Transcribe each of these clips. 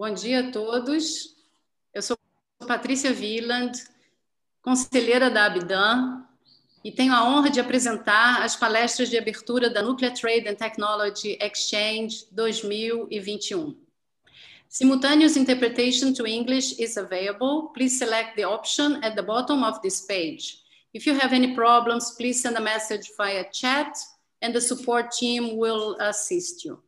Bom dia a todos. Eu sou Patrícia Wieland, conselheira da Abdan, e tenho a honra de apresentar as palestras de abertura da Nuclear Trade and Technology Exchange 2021. Simultaneous interpretation to English is available. Please select the option at the bottom of this page. If you have any problems, please send a message via chat and the support team will assist you.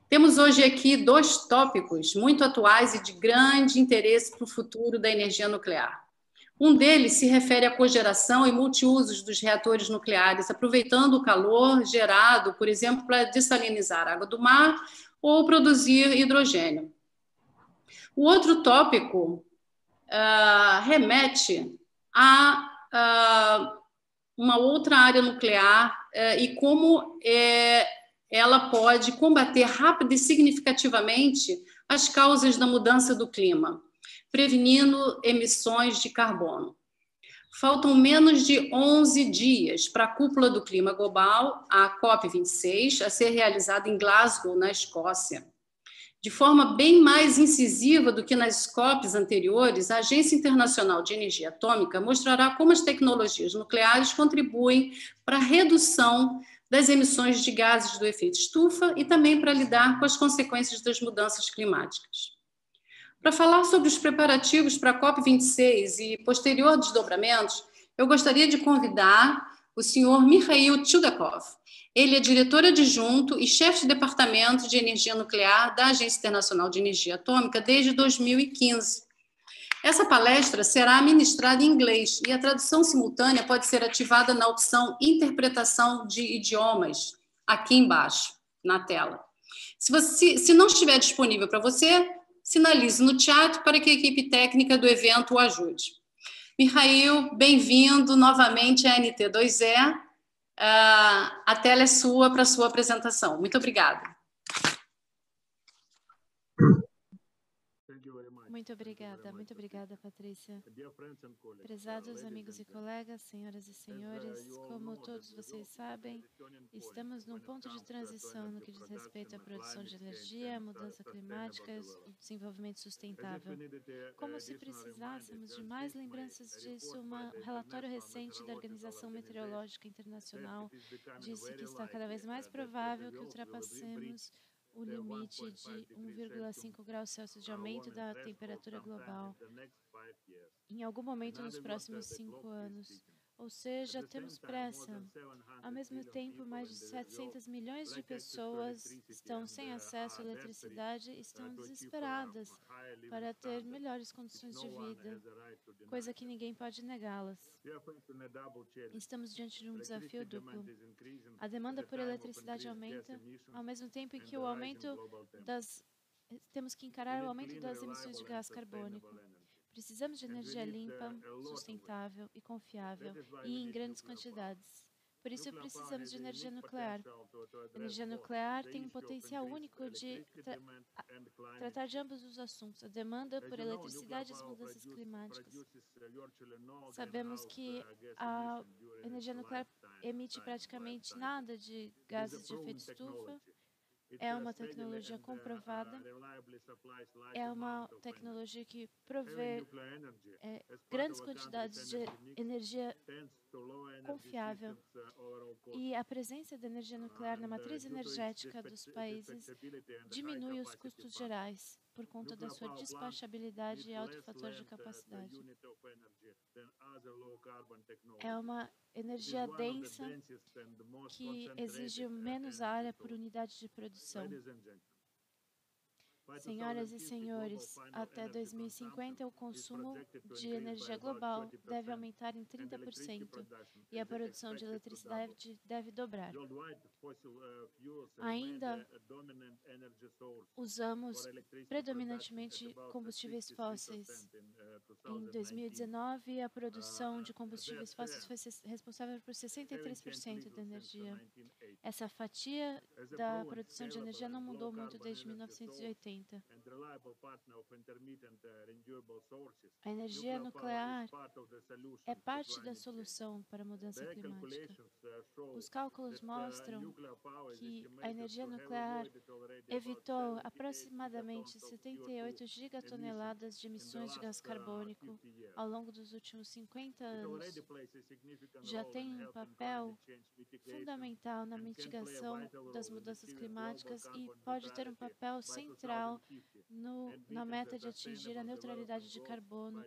Temos hoje aqui dois tópicos muito atuais e de grande interesse para o futuro da energia nuclear. Um deles se refere à cogeração e multiusos dos reatores nucleares, aproveitando o calor gerado, por exemplo, para dessalinizar a água do mar ou produzir hidrogênio. O outro tópico remete a uma outra área nuclear e como ela pode combater rápida e significativamente as causas da mudança do clima, prevenindo emissões de carbono. Faltam menos de 11 dias para a cúpula do clima global, a COP26, a ser realizada em Glasgow, na Escócia. De forma bem mais incisiva do que nas COPs anteriores, a Agência Internacional de Energia Atômica mostrará como as tecnologias nucleares contribuem para a redução das emissões de gases do efeito estufa e também para lidar com as consequências das mudanças climáticas. Para falar sobre os preparativos para a COP26 e posterior desdobramentos, eu gostaria de convidar o senhor Mikhail Chudakov. Ele é diretor adjunto e chefe de departamento de energia nuclear da Agência Internacional de Energia Atômica desde 2015. Essa palestra será ministrada em inglês e a tradução simultânea pode ser ativada na opção Interpretação de Idiomas, aqui embaixo, na tela. Se não estiver disponível para você, sinalize no chat para que a equipe técnica do evento o ajude. Mikhail, bem-vindo novamente à NT2E. A tela é sua para a sua apresentação. Muito obrigada. Muito obrigada, Patrícia. Prezados amigos e colegas, senhoras e senhores, como todos vocês sabem, estamos num ponto de transição no que diz respeito à produção de energia, à mudança climática e ao desenvolvimento sustentável. Como se precisássemos de mais lembranças disso, um relatório recente da Organização Meteorológica Internacional disse que está cada vez mais provável que ultrapassemos o limite de 1,5 graus Celsius de aumento da temperatura global em algum momento nos próximos 5 anos. Ou seja, temos pressa. Ao mesmo tempo, mais de 700 milhões de pessoas estão sem acesso à eletricidade e estão desesperadas para ter melhores condições de vida, coisa que ninguém pode negá-las. Estamos diante de um desafio duplo. A demanda por eletricidade aumenta, ao mesmo tempo em que temos que encarar o aumento das emissões de gás carbônico. Precisamos de energia limpa, sustentável e confiável, e em grandes quantidades. Por isso, precisamos de energia nuclear. A energia nuclear tem um potencial único de tratar de ambos os assuntos, a demanda por eletricidade e as mudanças climáticas. Sabemos que a energia nuclear emite praticamente nada de gases de efeito estufa. É uma tecnologia comprovada, é uma tecnologia que provê grandes quantidades de energia confiável. E a presença da energia nuclear na matriz energética dos países diminui os custos gerais por conta da sua despachabilidade e alto fator de capacidade. É uma energia densa que exige menos área por unidade de produção. Senhoras e senhores, até 2050 o consumo de energia global deve aumentar em 30% e a produção de eletricidade deve dobrar. Ainda usamos predominantemente combustíveis fósseis. Em 2019, a produção de combustíveis fósseis foi responsável por 63% da energia. Essa fatia da produção de energia não mudou muito desde 1980. A energia nuclear é parte da solução para a mudança climática. Os cálculos mostram que a energia nuclear evitou aproximadamente 78 gigatoneladas de emissões de gás carbônico ao longo dos últimos 50 anos. Já tem um papel fundamental na mitigação das mudanças climáticas e pode ter um papel central na meta de atingir a neutralidade de carbono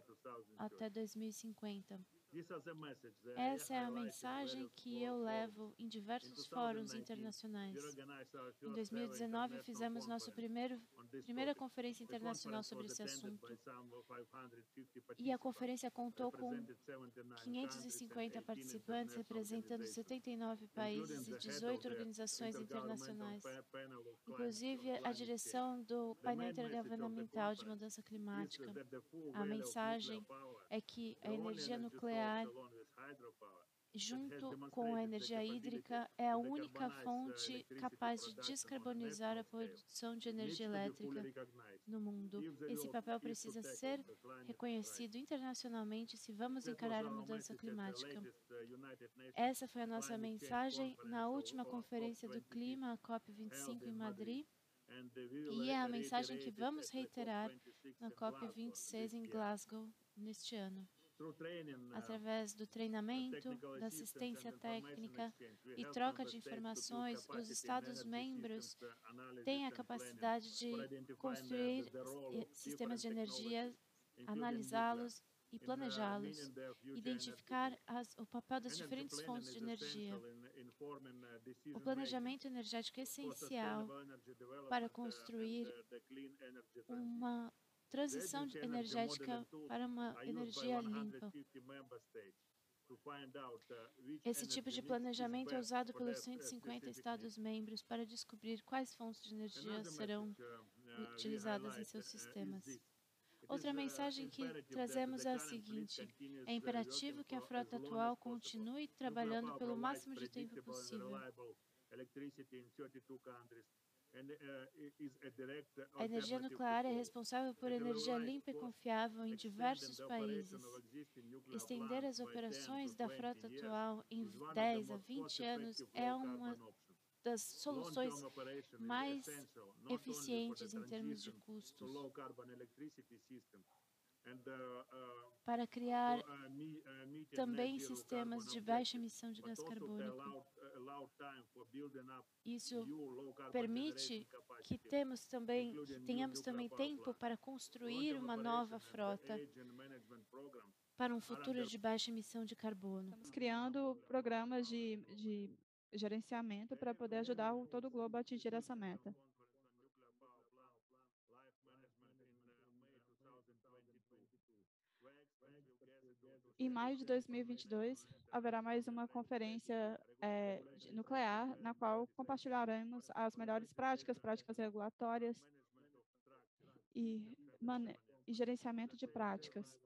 até 2050. Essa é a mensagem que eu levo em diversos fóruns internacionais. Em 2019, fizemos nossa primeira conferência internacional sobre esse assunto. E a conferência contou com 550 participantes, representando 79 países e 18 organizações internacionais. Inclusive, a direção do painel intergovernamental de mudança climática. A mensagem é que a energia nuclear, junto com a energia hídrica, é a única fonte capaz de descarbonizar a produção de energia elétrica no mundo. Esse papel precisa ser reconhecido internacionalmente se vamos encarar a mudança climática. Essa foi a nossa mensagem na última Conferência do Clima, a COP25 em Madrid, e é a mensagem que vamos reiterar na COP26 em Glasgow neste ano. Através do treinamento, da assistência técnica e troca de informações, os Estados-membros têm a capacidade de construir sistemas de energia, analisá-los e planejá-los, identificar o papel das diferentes fontes de energia. O planejamento energético é essencial para construir uma transição energética para uma energia limpa. Esse tipo de planejamento é usado pelos 150 Estados-membros para descobrir quais fontes de energia serão utilizadas em seus sistemas. Outra mensagem que trazemos é a seguinte: é imperativo que a frota atual continue trabalhando pelo máximo de tempo possível. A energia nuclear é responsável por energia limpa e confiável em diversos países. Estender as operações da frota atual em 10 a 20 anos é uma das soluções mais eficientes em termos de custos para criar também sistemas de baixa emissão de gás carbônico. Isso permite que tenhamos também tempo para construir uma nova frota para um futuro de baixa emissão de carbono. Estamos criando programas de gerenciamento para poder ajudar todo o globo a atingir essa meta. Em maio de 2022, haverá mais uma conferência nuclear, na qual compartilharemos as melhores práticas regulatórias e gerenciamento de práticas,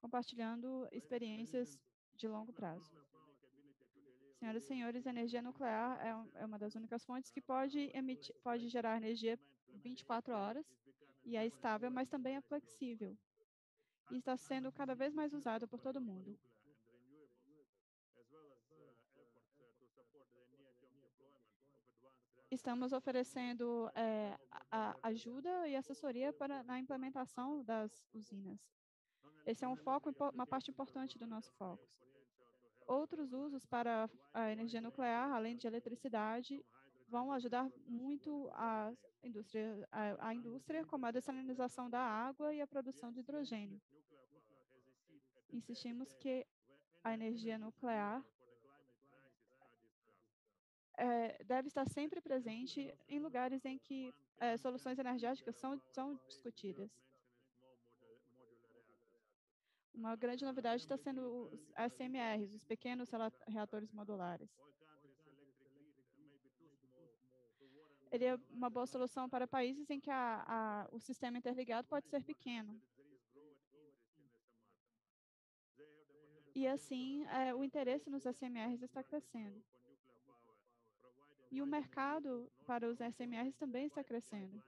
compartilhando experiências de longo prazo. Senhoras e senhores, a energia nuclear é uma das únicas fontes que pode gerar energia 24 horas e é estável, mas também é flexível. E está sendo cada vez mais usado por todo mundo. Estamos oferecendo ajuda e assessoria na implementação das usinas. Esse é uma parte importante do nosso foco. Outros usos para a energia nuclear, além de eletricidade, vão ajudar muito a indústria, como a dessalinização da água e a produção de hidrogênio. Insistimos que a energia nuclear deve estar sempre presente em lugares em que soluções energéticas são discutidas. Uma grande novidade está sendo os SMRs, os pequenos reatores modulares. Ele é uma boa solução para países em que o sistema interligado pode ser pequeno. E assim, o interesse nos SMRs está crescendo. E o mercado para os SMRs também está crescendo.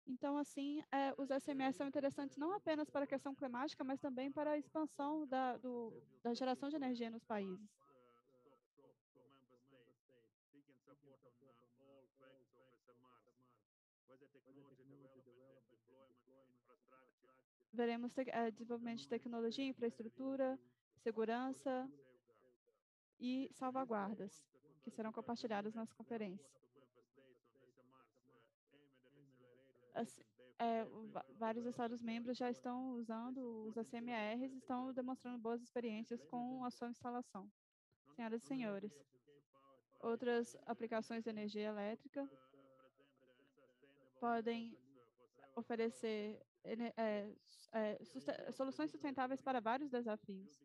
Então, assim, os SMRs são interessantes não apenas para a questão climática, mas também para a expansão da geração de energia nos países. Veremos desenvolvimento de tecnologia, infraestrutura, segurança e salvaguardas, que serão compartilhadas nas conferências. Vários Estados-membros já estão usando os ACMRs e estão demonstrando boas experiências com a sua instalação. Senhoras e senhores, outras aplicações de energia elétrica podem oferecer soluções sustentáveis para vários desafios.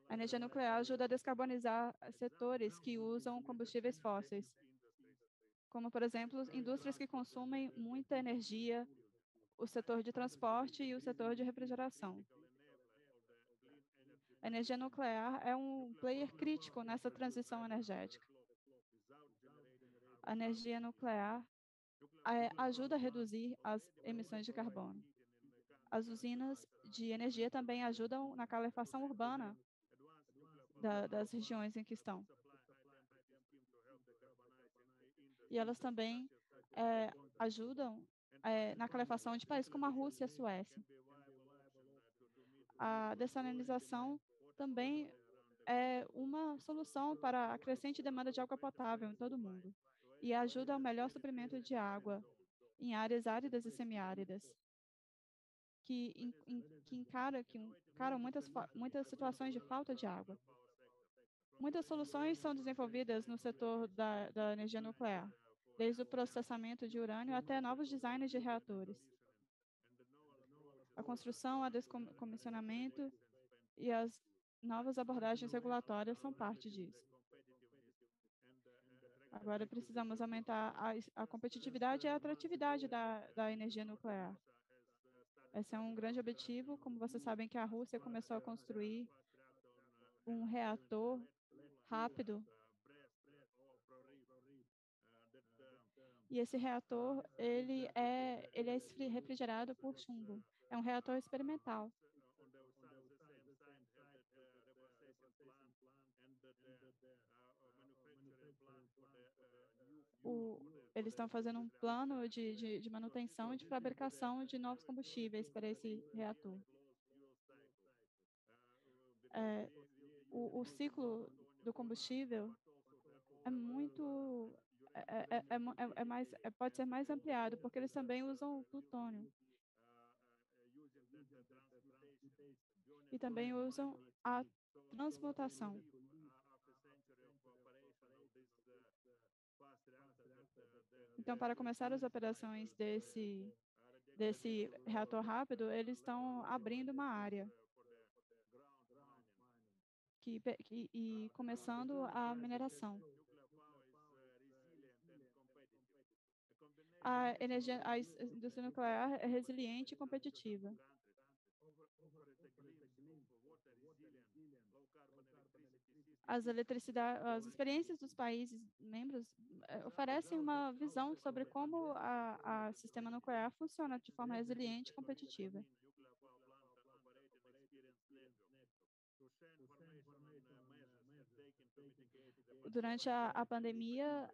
A energia nuclear ajuda a descarbonizar setores que usam combustíveis fósseis, como, por exemplo, indústrias que consomem muita energia, o setor de transporte e o setor de refrigeração. A energia nuclear é um player crítico nessa transição energética. A energia nuclear ajuda a reduzir as emissões de carbono. As usinas de energia também ajudam na calefação urbana das regiões em que estão. E elas também ajudam na calefação de países como a Rússia e a Suécia. A dessalinização também é uma solução para a crescente demanda de água potável em todo o mundo e ajuda ao melhor suprimento de água em áreas áridas e semiáridas, que encaram muitas situações de falta de água. Muitas soluções são desenvolvidas no setor da energia nuclear, desde o processamento de urânio até novos designs de reatores. A construção, o descomissionamento e as novas abordagens regulatórias são parte disso. Agora precisamos aumentar a competitividade e a atratividade da energia nuclear. Esse é um grande objetivo. Como vocês sabem, que a Rússia começou a construir um reator rápido. E esse reator, ele é refrigerado por chumbo. É um reator experimental. Eles estão fazendo um plano de manutenção e de fabricação de novos combustíveis para esse reator. O ciclo do combustível pode ser mais ampliado, porque eles também usam plutônio. E também usam a transmutação. Então, para começar as operações desse reator rápido, eles estão abrindo uma área e começando a mineração. A indústria nuclear é resiliente e competitiva. As experiências dos países membros oferecem uma visão sobre como o sistema nuclear funciona de forma resiliente e competitiva. Durante a pandemia,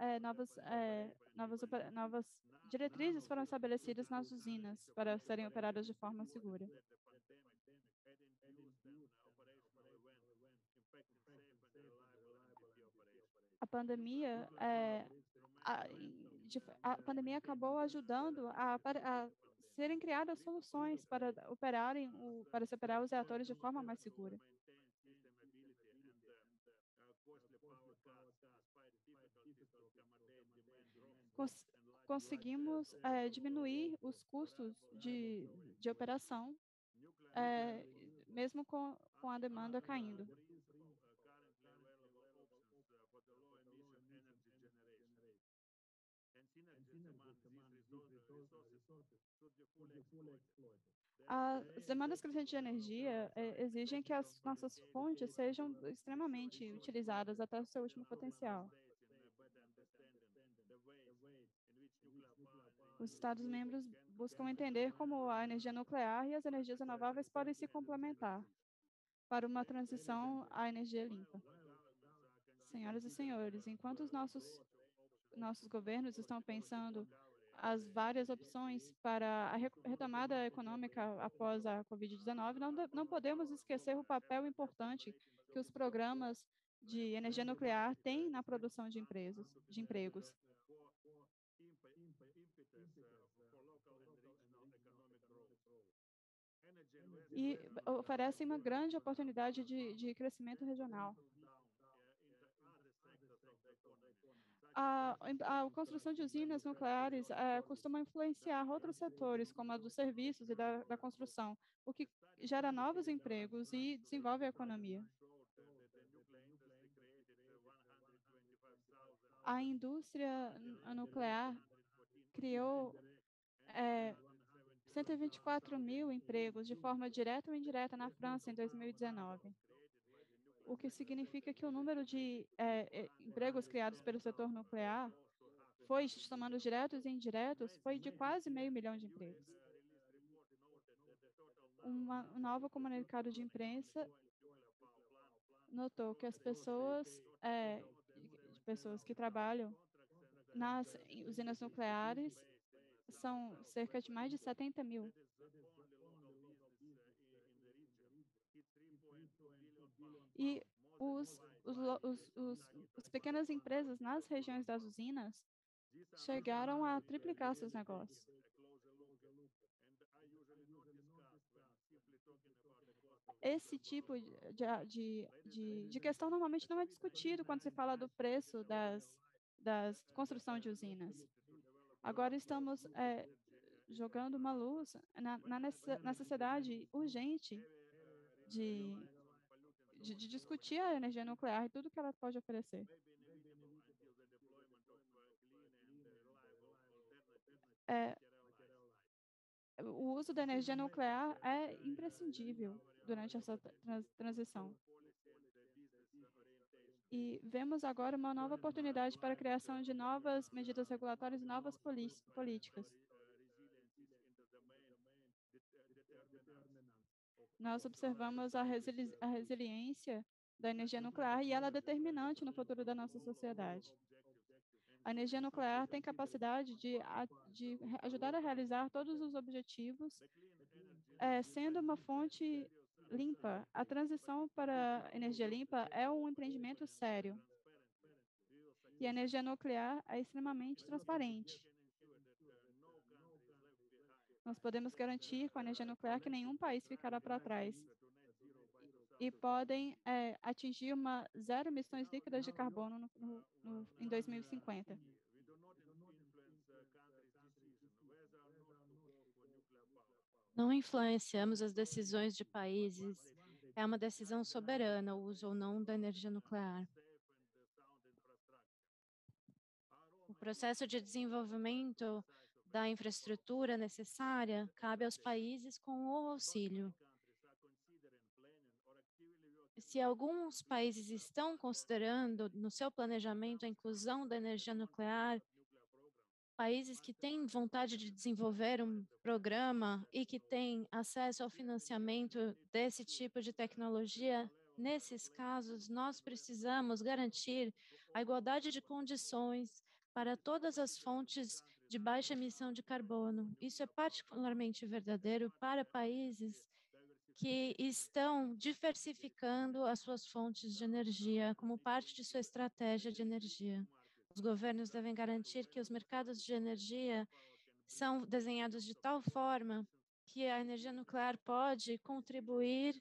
novas diretrizes foram estabelecidas nas usinas para serem operadas de forma segura. A pandemia acabou ajudando a serem criadas soluções para se operar os reatores de forma mais segura. Conseguimos diminuir os custos de operação, mesmo com a demanda caindo. As demandas crescentes de energia exigem que as nossas fontes sejam extremamente utilizadas até o seu último potencial. Os Estados-membros buscam entender como a energia nuclear e as energias renováveis podem se complementar para uma transição à energia limpa. Senhoras e senhores, enquanto os nossos governos estão pensando as várias opções para a retomada econômica após a Covid-19, não podemos esquecer o papel importante que os programas de energia nuclear têm na produção de empregos. E oferecem uma grande oportunidade de crescimento regional. A construção de usinas nucleares costuma influenciar outros setores, como a dos serviços e da construção, o que gera novos empregos e desenvolve a economia. A indústria nuclear criou 124 mil empregos de forma direta ou indireta na França em 2019. O que significa que o número de empregos criados pelo setor nuclear foi, somando diretos e indiretos, foi de quase 500 mil de empregos. Um novo comunicado de imprensa notou que as pessoas que trabalham nas usinas nucleares são cerca de mais de 70 mil. E as pequenas empresas nas regiões das usinas chegaram a triplicar seus negócios. Esse tipo de questão normalmente não é discutido quando se fala do preço das construção de usinas. Agora estamos jogando uma luz na necessidade urgente de discutir a energia nuclear e tudo que ela pode oferecer. O uso da energia nuclear é imprescindível durante essa transição. E vemos agora uma nova oportunidade para a criação de novas medidas regulatórias e novas políticas. Nós observamos a resiliência da energia nuclear e ela é determinante no futuro da nossa sociedade. A energia nuclear tem capacidade de ajudar a realizar todos os objetivos, sendo uma fonte limpa. A transição para a energia limpa é um empreendimento sério. E a energia nuclear é extremamente transparente. Nós podemos garantir com a energia nuclear que nenhum país ficará para trás. E podem atingir uma zero emissões líquidas de carbono em 2050. Não influenciamos as decisões de países. É uma decisão soberana o uso ou não da energia nuclear. O processo de desenvolvimento da infraestrutura necessária cabe aos países com o auxílio. Se alguns países estão considerando no seu planejamento a inclusão da energia nuclear, países que têm vontade de desenvolver um programa e que têm acesso ao financiamento desse tipo de tecnologia, nesses casos, nós precisamos garantir a igualdade de condições para todas as fontes de baixa emissão de carbono. Isso é particularmente verdadeiro para países que estão diversificando as suas fontes de energia como parte de sua estratégia de energia. Os governos devem garantir que os mercados de energia são desenhados de tal forma que a energia nuclear pode contribuir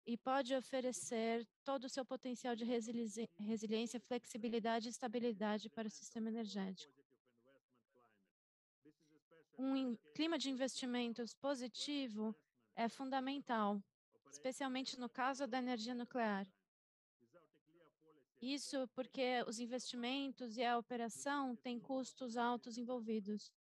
e pode oferecer todo o seu potencial de resiliência, flexibilidade e estabilidade para o sistema energético. Um clima de investimentos positivo é fundamental, especialmente no caso da energia nuclear. Isso porque os investimentos e a operação têm custos altos envolvidos.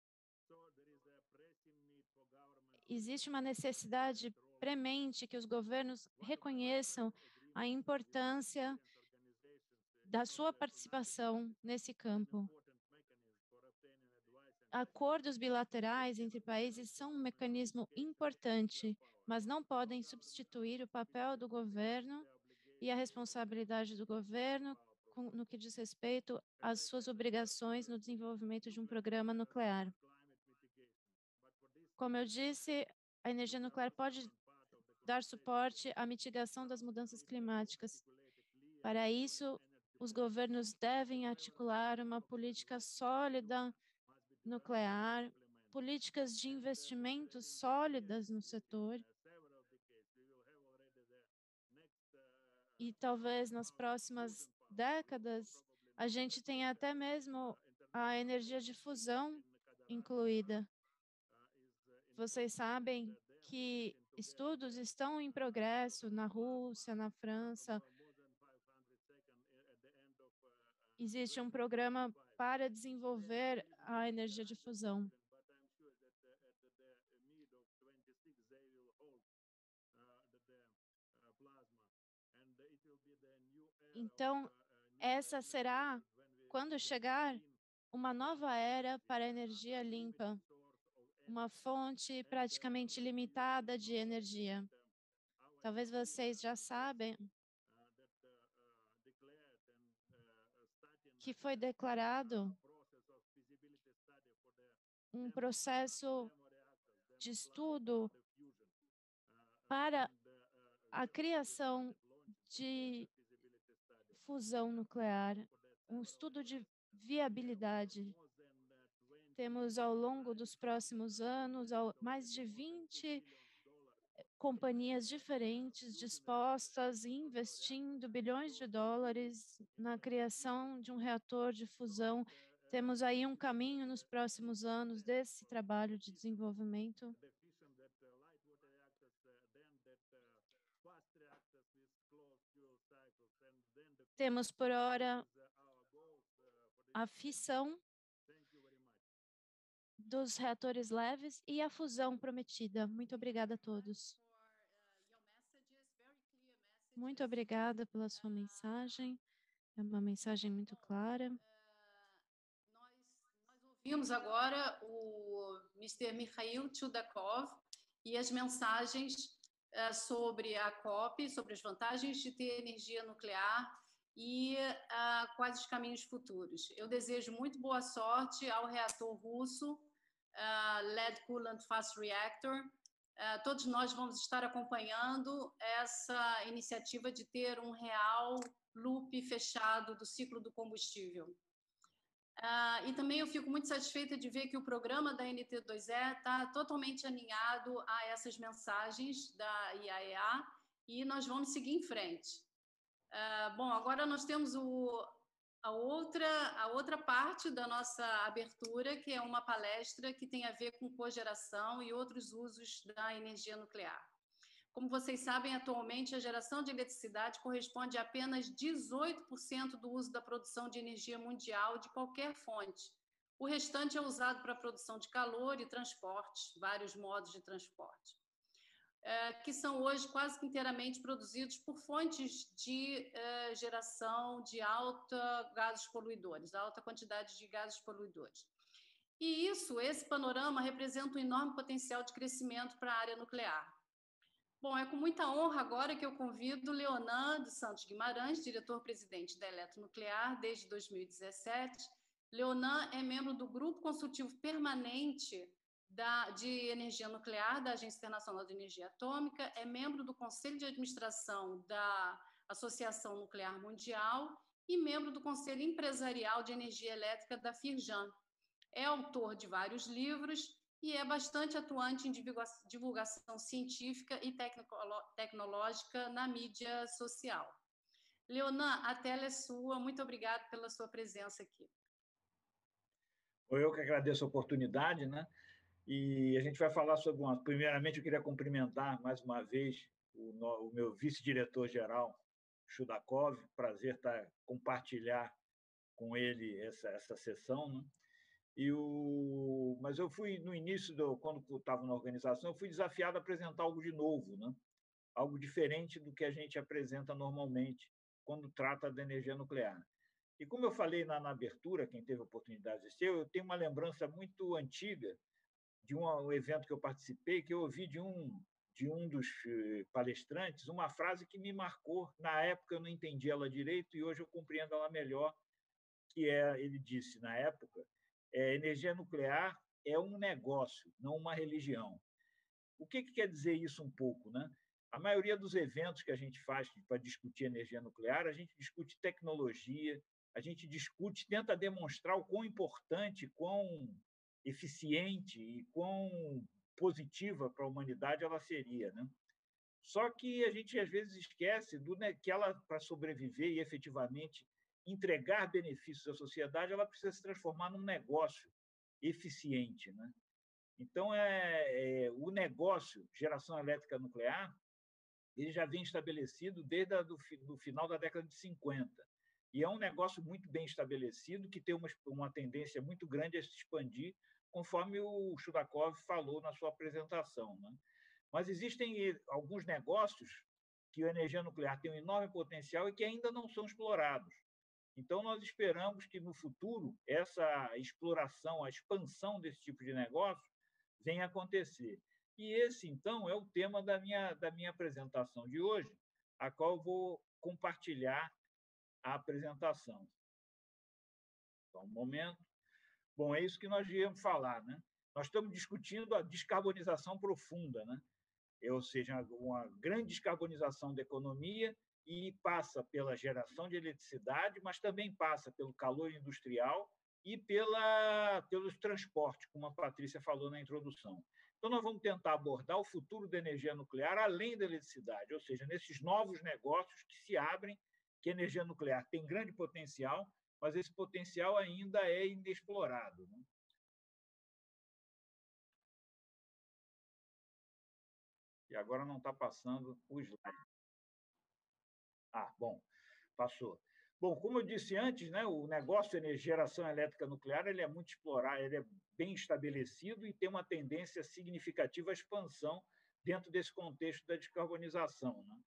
Existe uma necessidade premente que os governos reconheçam a importância da sua participação nesse campo. Acordos bilaterais entre países são um mecanismo importante, mas não podem substituir o papel do governo e a responsabilidade do governo no que diz respeito às suas obrigações no desenvolvimento de um programa nuclear. Como eu disse, a energia nuclear pode dar suporte à mitigação das mudanças climáticas. Para isso, os governos devem articular uma política sólida nuclear, políticas de investimentos sólidas no setor, e talvez nas próximas décadas a gente tenha até mesmo a energia de fusão incluída. Vocês sabem que estudos estão em progresso na Rússia, na França. Existe um programa para desenvolver a energia de fusão. Então, essa será, quando chegar, uma nova era para a energia limpa, uma fonte praticamente limitada de energia. Talvez vocês já sabem que foi declarado um processo de estudo para a criação de fusão nuclear, um estudo de viabilidade. Temos, ao longo dos próximos anos, mais de 20 companhias diferentes dispostas e investindo bilhões de dólares na criação de um reator de fusão. Temos aí um caminho nos próximos anos desse trabalho de desenvolvimento. Temos, por hora, a fissão dos reatores leves e a fusão prometida. Muito obrigada a todos. Muito obrigada pela sua mensagem. É uma mensagem muito clara. Nós ouvimos agora o Mr. Mikhail Chudakov e as mensagens sobre a COP, sobre as vantagens de ter energia nuclear e quais os caminhos futuros. Eu desejo muito boa sorte ao reator russo, Lead Coolant Fast Reactor. Todos nós vamos estar acompanhando essa iniciativa de ter um real loop fechado do ciclo do combustível. E também eu fico muito satisfeita de ver que o programa da NT2E está totalmente alinhado a essas mensagens da IAEA e nós vamos seguir em frente. Bom, agora nós temos a outra parte da nossa abertura, que é uma palestra que tem a ver com cogeração e outros usos da energia nuclear. Como vocês sabem, atualmente a geração de eletricidade corresponde a apenas 18% do uso da produção de energia mundial de qualquer fonte. O restante é usado para a produção de calor e transportes, vários modos de transporte, que são hoje quase que inteiramente produzidos por fontes de geração de alta gases poluidores, alta quantidade de gases poluidores. E esse panorama representa um enorme potencial de crescimento para a área nuclear. Bom, é com muita honra agora que eu convido Leonan dos Santos Guimarães, diretor-presidente da Eletronuclear desde 2017. Leonan é membro do Grupo Consultivo Permanente de Energia Nuclear da Agência Internacional de Energia Atômica, é membro do Conselho de Administração da Associação Nuclear Mundial e membro do Conselho Empresarial de Energia Elétrica da Firjan. É autor de vários livros e é bastante atuante em divulgação científica e tecnológica na mídia social. Leonan, a tela é sua. Muito obrigada pela sua presença aqui. Eu que agradeço a oportunidade, né? E a gente vai falar sobre Primeiramente, eu queria cumprimentar mais uma vez o meu vice-diretor-geral, Chudakov, prazer compartilhar com ele essa sessão, né? Mas eu fui, no início, quando eu estava na organização, eu fui desafiado a apresentar algo de novo, né? Algo diferente do que a gente apresenta normalmente quando trata da energia nuclear. E como eu falei na abertura, quem teve a oportunidade de assistir, eu tenho uma lembrança muito antiga de um evento que eu participei, que eu ouvi de um dos palestrantes uma frase que me marcou. Na época eu não entendi ela direito e hoje eu compreendo ela melhor, ele disse, na época, energia nuclear é um negócio, não uma religião. O que quer dizer isso um pouco, né? A maioria dos eventos que a gente faz para discutir energia nuclear, a gente discute tecnologia, a gente tenta demonstrar o quão importante, quão eficiente e quão positiva para a humanidade ela seria, né? Só que a gente, às vezes, esquece que ela, para sobreviver e efetivamente entregar benefícios à sociedade, ela precisa se transformar num negócio eficiente, né? Então, o negócio geração elétrica nuclear ele já vem estabelecido desde o final da década de 50. E é um negócio muito bem estabelecido, que tem uma tendência muito grande a se expandir, conforme o Chudakov falou na sua apresentação, né? Mas existem alguns negócios que a energia nuclear tem um enorme potencial e que ainda não são explorados. Então, nós esperamos que, no futuro, essa exploração, a expansão desse tipo de negócio venha a acontecer. E esse, então, é o tema da minha apresentação de hoje, a qual eu vou compartilhar a apresentação. Só um momento. Bom, é isso que nós viemos falar, né? Nós estamos discutindo a descarbonização profunda, né? Ou seja, uma grande descarbonização da economia e passa pela geração de eletricidade, mas também passa pelo calor industrial e pelos transportes, como a Patrícia falou na introdução. Então, nós vamos tentar abordar o futuro da energia nuclear além da eletricidade, ou seja, nesses novos negócios que se abrem, que a energia nuclear tem grande potencial, mas esse potencial ainda é inexplorado, né? E agora não está passando o slide. Bom, passou. Bom, como eu disse antes, né, o negócio de geração elétrica nuclear ele é muito explorado, ele é bem estabelecido e tem uma tendência significativa à expansão dentro desse contexto da descarbonização, né?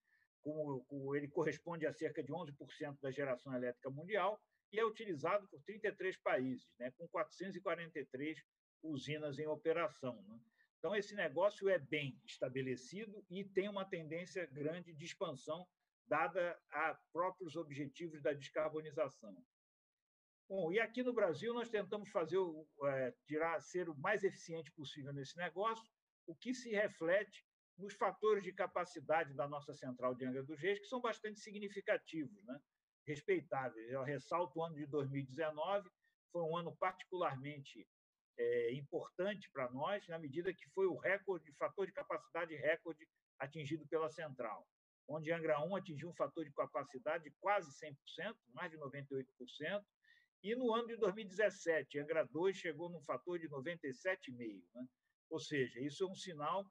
Como ele corresponde a cerca de 11% da geração elétrica mundial e é utilizado por 33 países, né, com 443 usinas em operação, né? Então, esse negócio é bem estabelecido e tem uma tendência grande de expansão dada a próprios objetivos da descarbonização. Bom, e aqui no Brasil nós tentamos ser o mais eficiente possível nesse negócio, o que se reflete nos fatores de capacidade da nossa central de Angra dos Reis, que são bastante significativos, né? Respeitáveis. Eu ressalto o ano de 2019, foi um ano particularmente importante para nós, na medida que foi o fator de capacidade recorde atingido pela central, onde Angra 1 atingiu um fator de capacidade de quase 100%, mais de 98%, e no ano de 2017, Angra 2 chegou num fator de 97,5%, né? Ou seja, isso é um sinal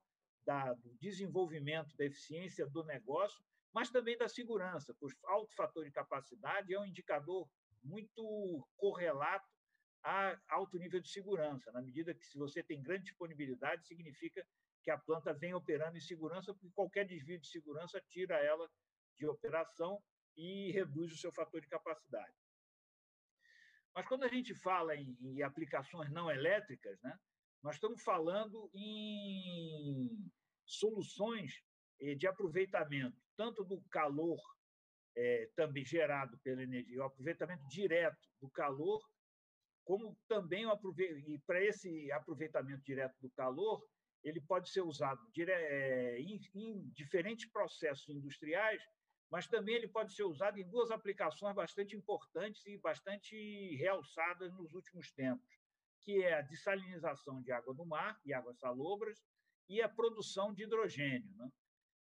do desenvolvimento, da eficiência do negócio, mas também da segurança, pois alto fator de capacidade é um indicador muito correlato a alto nível de segurança, na medida que, se você tem grande disponibilidade, significa que a planta vem operando em segurança, porque qualquer desvio de segurança tira ela de operação e reduz o seu fator de capacidade. Mas, quando a gente fala em aplicações não elétricas, né, nós estamos falando em soluções de aproveitamento, tanto do calor também gerado pela energia, o aproveitamento direto do calor, como também para esse aproveitamento direto do calor, ele pode ser usado em diferentes processos industriais, mas também ele pode ser usado em duas aplicações bastante importantes e bastante realçadas nos últimos tempos, que é a dessalinização de água do mar e águas salobras e a produção de hidrogênio, né?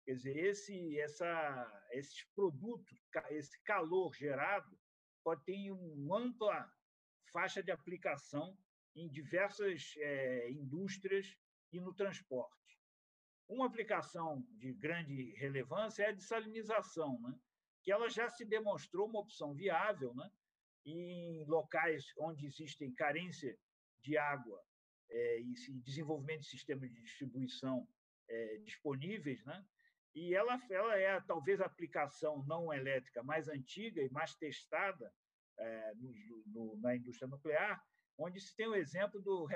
Quer dizer, esses produtos, esse calor gerado, pode ter uma ampla faixa de aplicação em diversas indústrias e no transporte. Uma aplicação de grande relevância é a dessalinização, né? que ela já se demonstrou uma opção viável, né? Em locais onde existem carência de água e desenvolvimento de sistemas de distribuição disponíveis, né? E ela é talvez a aplicação não elétrica mais antiga e mais testada na indústria nuclear, onde se tem o exemplo do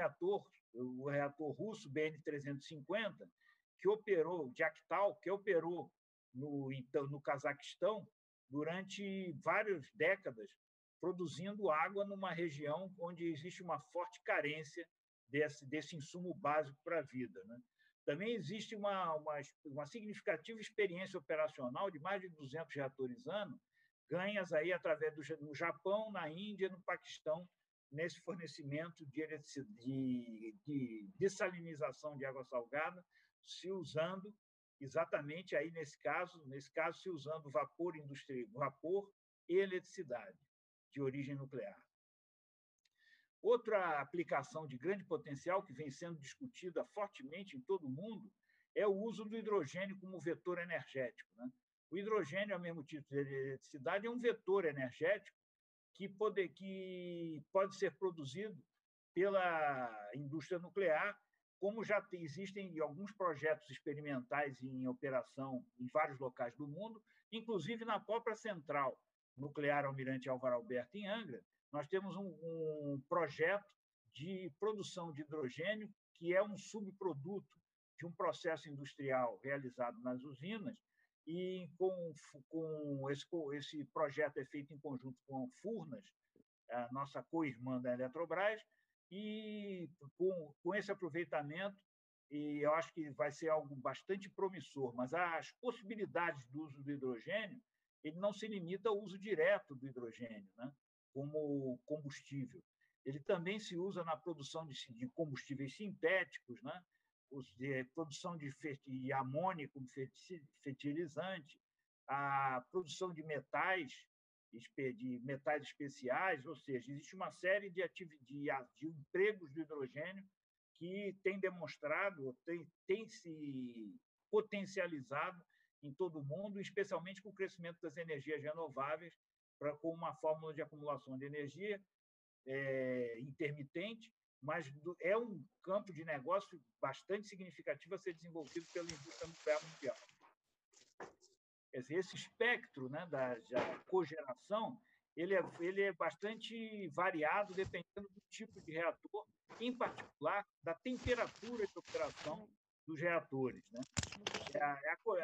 o reator russo BN-350, que operou, de Akhtal, que operou no Cazaquistão durante várias décadas, produzindo água numa região onde existe uma forte carência desse insumo básico para a vida, né? Também existe uma significativa experiência operacional de mais de 200 reatores ano, ganhas aí através no Japão, na Índia, no Paquistão, nesse fornecimento de dessalinização de água salgada, se usando exatamente aí nesse caso se usando vapor e eletricidade de origem nuclear. Outra aplicação de grande potencial que vem sendo discutida fortemente em todo o mundo é o uso do hidrogênio como vetor energético, né? O hidrogênio, ao mesmo título de eletricidade, é um vetor energético que pode ser produzido pela indústria nuclear, como já existem alguns projetos experimentais em operação em vários locais do mundo, inclusive na própria central nuclear Almirante Álvaro Alberto, em Angra, nós temos um projeto de produção de hidrogênio que é um subproduto de um processo industrial realizado nas usinas, e esse projeto é feito em conjunto com a Furnas, a nossa co-irmã da Eletrobras, e com esse aproveitamento, e eu acho que vai ser algo bastante promissor, mas as possibilidades do uso do hidrogênio, ele não se limita ao uso direto do hidrogênio, né, como combustível. Ele também se usa na produção de combustíveis sintéticos, né, produção de amônia como fertilizante, a produção de metais especiais, ou seja, existe uma série de empregos do hidrogênio que tem demonstrado, tem se potencializado em todo o mundo, especialmente com o crescimento das energias renováveis, com uma fórmula de acumulação de energia intermitente, mas é um campo de negócio bastante significativo a ser desenvolvido pela indústria nuclear mundial. Quer dizer, esse espectro, né, da cogeração, ele é bastante variado dependendo do tipo de reator, em particular da temperatura de operação dos reatores, né?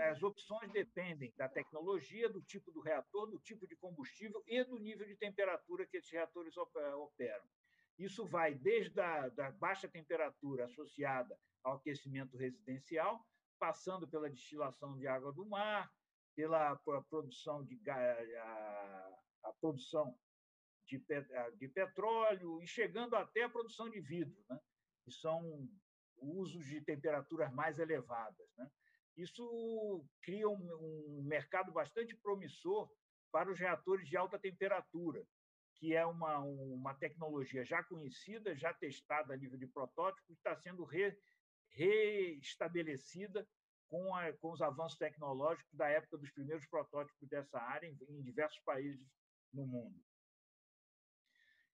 As opções dependem da tecnologia, do tipo do reator, do tipo de combustível e do nível de temperatura que esses reatores operam. Isso vai desde da baixa temperatura associada ao aquecimento residencial, passando pela destilação de água do mar, pela produção de petróleo e chegando até a produção de vidro, né? Que são usos de temperaturas mais elevadas, né? Isso cria um mercado bastante promissor para os reatores de alta temperatura, que é uma tecnologia já conhecida, já testada a nível de protótipo, que está sendo reestabelecida com os avanços tecnológicos da época dos primeiros protótipos dessa área em diversos países no mundo.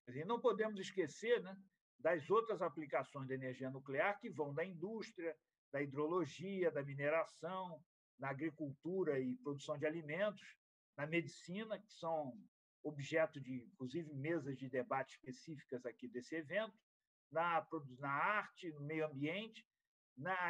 Quer dizer, não podemos esquecer, né, das outras aplicações da energia nuclear que vão da indústria, da hidrologia, da mineração, na agricultura e produção de alimentos, na medicina, que são objeto de, inclusive, mesas de debate específicas aqui desse evento, na arte, no meio ambiente.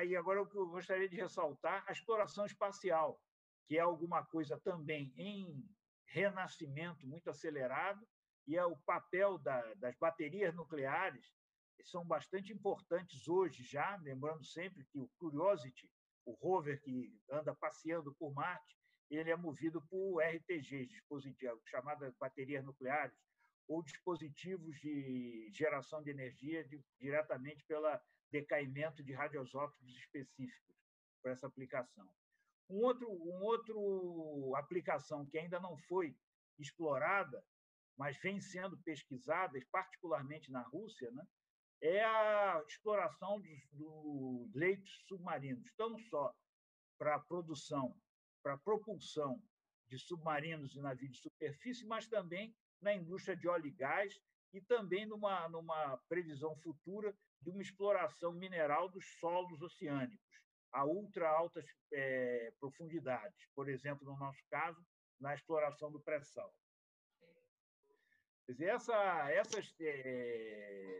E agora o que eu gostaria de ressaltar, a exploração espacial, que é alguma coisa também em renascimento muito acelerado, e é o papel das baterias nucleares, que são bastante importantes hoje já, lembrando sempre que o Curiosity, o rover que anda passeando por Marte, ele é movido por RTGs, dispositivos chamadas baterias nucleares, ou dispositivos de geração de energia diretamente pelo decaimento de radioisótopos específicos para essa aplicação. Um outro aplicação que ainda não foi explorada, mas vem sendo pesquisada, particularmente na Rússia, né, é a exploração dos leitos submarinos, não só para a produção, para a propulsão de submarinos e navios de superfície, mas também na indústria de óleo e gás e também numa previsão futura de uma exploração mineral dos solos oceânicos a ultra altas profundidades, por exemplo, no nosso caso, na exploração do pré-sal. Quer dizer, essas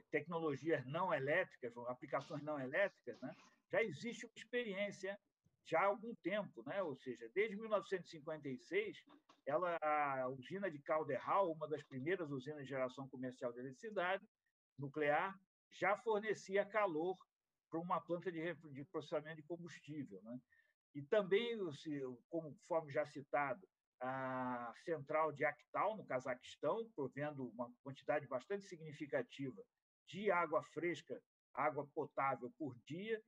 tecnologias não elétricas, aplicações não elétricas, né, já existe uma experiência já há algum tempo, né? Ou seja, desde 1956, a usina de Calderhall, uma das primeiras usinas de geração comercial de eletricidade nuclear, já fornecia calor para uma planta de processamento de combustível, né? E também, conforme já citado, a central de Akhtal, no Cazaquistão, provendo uma quantidade bastante significativa de água fresca, água potável por dia.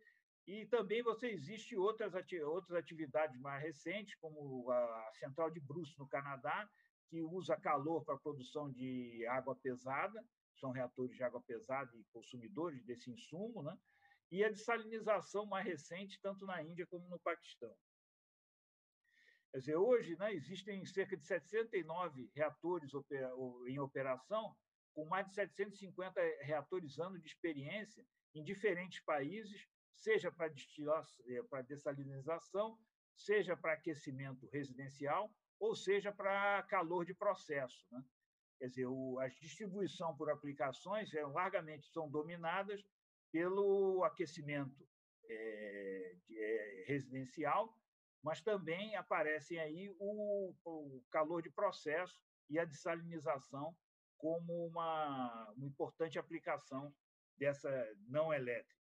E também existem outras atividades mais recentes, como a central de Bruce, no Canadá, que usa calor para a produção de água pesada, são reatores de água pesada e consumidores desse insumo, né? E a dessalinização mais recente, tanto na Índia como no Paquistão. Quer dizer, hoje, né, existem cerca de 69 reatores em operação, com mais de 750 reatores ano de experiência em diferentes países, seja para dessalinização, seja para aquecimento residencial, ou seja para calor de processo, né? Quer dizer, a distribuição por aplicações largamente são dominadas pelo aquecimento residencial, mas também aparecem aí o calor de processo e a dessalinização como uma importante aplicação dessa não elétrica.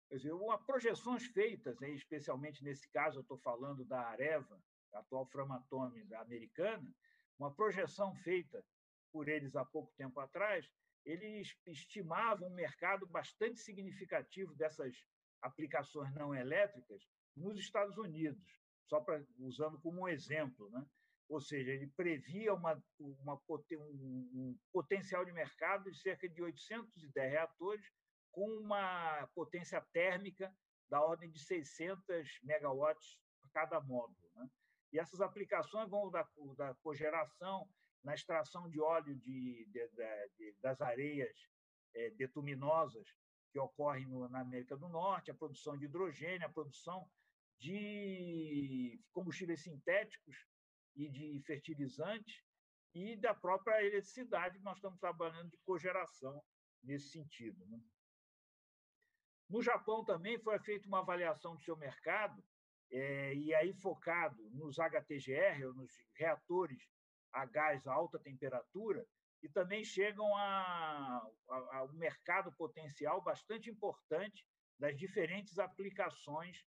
Quer dizer, projeções feitas, especialmente nesse caso, eu estou falando da Areva, a atual Framatome americana, uma projeção feita por eles há pouco tempo atrás, eles estimavam um mercado bastante significativo dessas aplicações não elétricas nos Estados Unidos, usando como um exemplo, né? Ou seja, ele previa um potencial de mercado de cerca de 810 reatores, com uma potência térmica da ordem de 600 megawatts por cada módulo, né? E essas aplicações vão da cogeração, na extração de óleo das areias bituminosas que ocorrem na América do Norte, a produção de hidrogênio, a produção de combustíveis sintéticos e de fertilizantes e da própria eletricidade, que nós estamos trabalhando de cogeração nesse sentido, né? No Japão também foi feita uma avaliação do seu mercado, e aí focado nos HTGR, nos reatores a gás a alta temperatura, e também chegam a um mercado potencial bastante importante das diferentes aplicações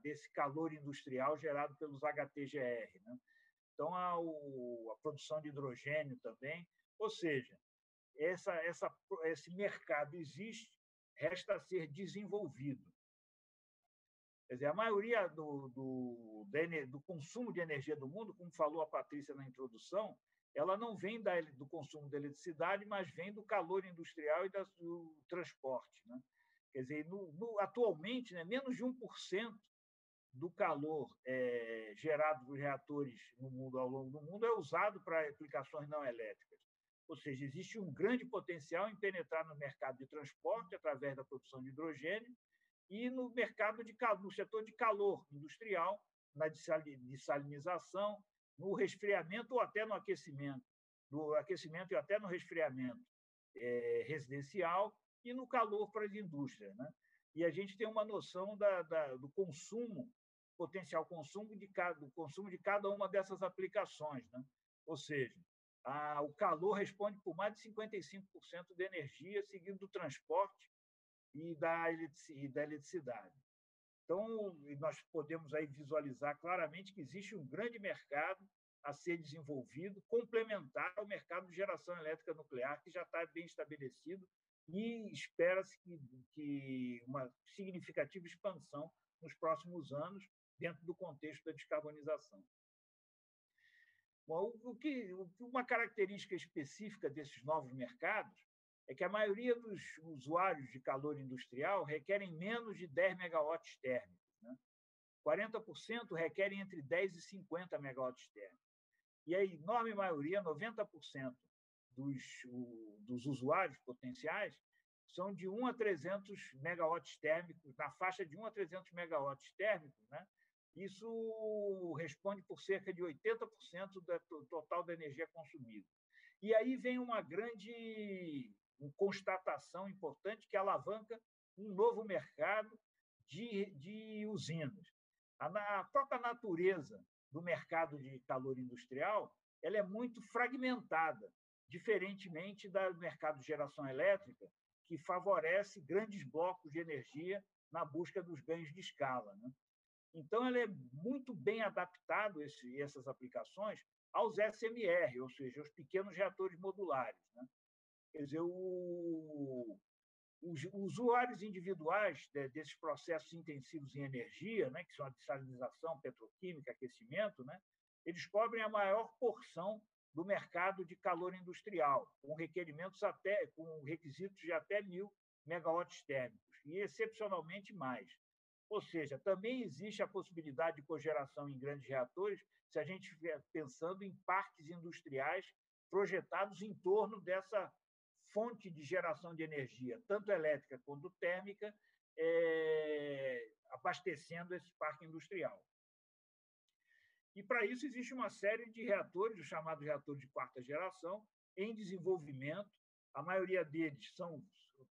desse calor industrial gerado pelos HTGR, né? Então, a produção de hidrogênio também. Ou seja, esse mercado existe, resta ser desenvolvido. Quer dizer, a maioria do consumo de energia do mundo, como falou a Patrícia na introdução, ela não vem do consumo da eletricidade, mas vem do calor industrial e do transporte, né? Quer dizer, atualmente, né, menos de 1% do calor gerado por reatores no mundo, ao longo do mundo, é usado para aplicações não elétricas. Ou seja, existe um grande potencial em penetrar no mercado de transporte através da produção de hidrogênio e no mercado no setor de calor industrial, na dessalinização, no resfriamento ou até no aquecimento, e até no resfriamento residencial e no calor para as indústrias, né? E a gente tem uma noção do consumo, potencial consumo de cada uma dessas aplicações, né? Ou seja, o calor responde por mais de 55% da energia, seguido do transporte e da eletricidade. Então, nós podemos aí visualizar claramente que existe um grande mercado a ser desenvolvido, complementar ao mercado de geração elétrica nuclear, que já está bem estabelecido, e espera-se que uma significativa expansão nos próximos anos, dentro do contexto da descarbonização. Bom, uma característica específica desses novos mercados é que a maioria dos usuários de calor industrial requerem menos de 10 megawatts térmicos, né? 40% requerem entre 10 e 50 megawatts térmicos. E a enorme maioria, 90% dos usuários potenciais, são de 1 a 300 megawatts térmicos, na faixa de 1 a 300 megawatts térmicos, né? Isso responde por cerca de 80% do total da energia consumida. E aí vem uma grande constatação importante que alavanca um novo mercado de usinas. A própria natureza do mercado de calor industrial ela é muito fragmentada, diferentemente do mercado de geração elétrica, que favorece grandes blocos de energia na busca dos ganhos de escala, né? Então, ela é muito bem adaptado, essas aplicações, aos SMR, ou seja, os pequenos reatores modulares, né? Quer dizer, os usuários individuais desses processos intensivos em energia, né, que são a dessalinização, petroquímica, aquecimento, né, eles cobrem a maior porção do mercado de calor industrial, com requisitos de até 1.000 megawatts térmicos, e excepcionalmente mais. Ou seja, também existe a possibilidade de cogeração em grandes reatores, se a gente estiver pensando em parques industriais projetados em torno dessa fonte de geração de energia, tanto elétrica quanto térmica, abastecendo esse parque industrial. E, para isso, existe uma série de reatores, os chamados reatores de quarta geração, em desenvolvimento. A maioria deles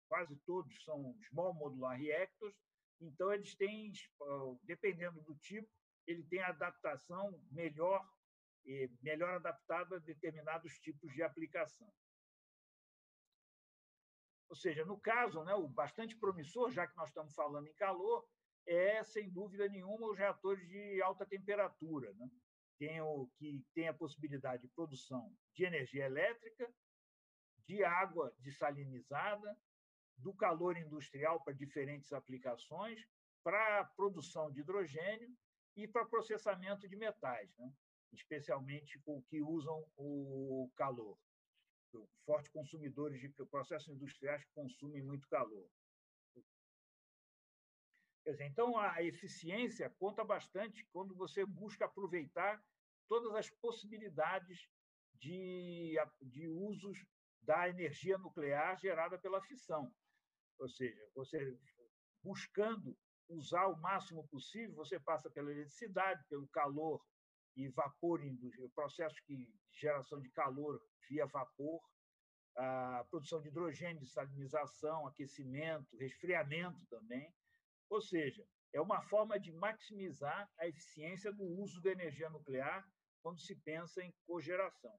quase todos são small modular reactors, então eles têm, dependendo do tipo, ele tem adaptação melhor adaptada a determinados tipos de aplicação. Ou seja, no caso, né, o bastante promissor, já que nós estamos falando em calor, sem dúvida nenhuma, os reatores de alta temperatura, né? Que tem a possibilidade de produção de energia elétrica, de água dessalinizada, do calor industrial para diferentes aplicações, para a produção de hidrogênio e para processamento de metais, né? Especialmente que usam o calor. Fortes consumidores de processos industriais que consumem muito calor. Quer dizer, então, a eficiência conta bastante quando você busca aproveitar todas as possibilidades de usos da energia nuclear gerada pela fissão. Ou seja, você buscando usar o máximo possível, você passa pela eletricidade, pelo calor e vapor, o processo de geração de calor via vapor, a produção de hidrogênio, dessalinização, aquecimento, resfriamento também. Ou seja, é uma forma de maximizar a eficiência do uso da energia nuclear quando se pensa em cogeração.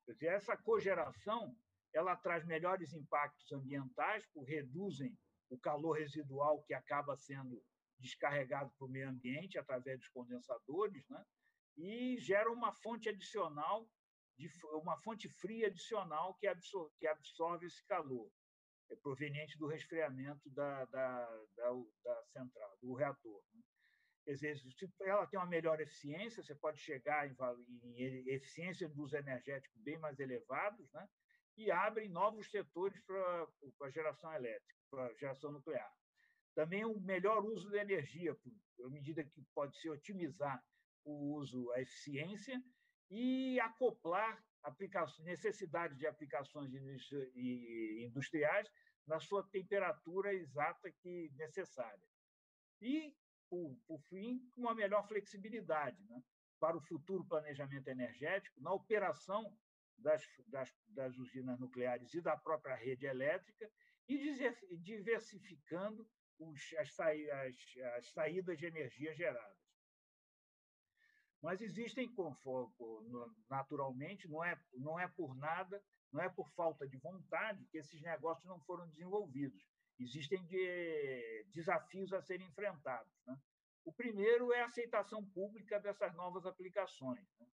Quer dizer, essa cogeração ela traz melhores impactos ambientais, porque reduzem o calor residual que acaba sendo descarregado para o meio ambiente através dos condensadores, né? E gera uma fonte adicional, uma fonte fria adicional que absorve esse calor, proveniente do resfriamento da central, do reator, né? Quer dizer, se ela tem uma melhor eficiência, você pode chegar em eficiência de uso energético bem mais elevados, né? E abrem novos setores para a geração elétrica, para a geração nuclear. Também o melhor uso da energia, à medida que pode se otimizar o uso, a eficiência, e acoplar necessidades de aplicações industriais na sua temperatura exata que necessária. E, por fim, uma melhor flexibilidade, né, para o futuro planejamento energético, na operação das usinas nucleares e da própria rede elétrica, e diversificando as saídas de energia geradas. Mas existem, naturalmente, não é por nada, não é por falta de vontade que esses negócios não foram desenvolvidos. Existem desafios a serem enfrentados, né? O primeiro é a aceitação pública dessas novas aplicações, né?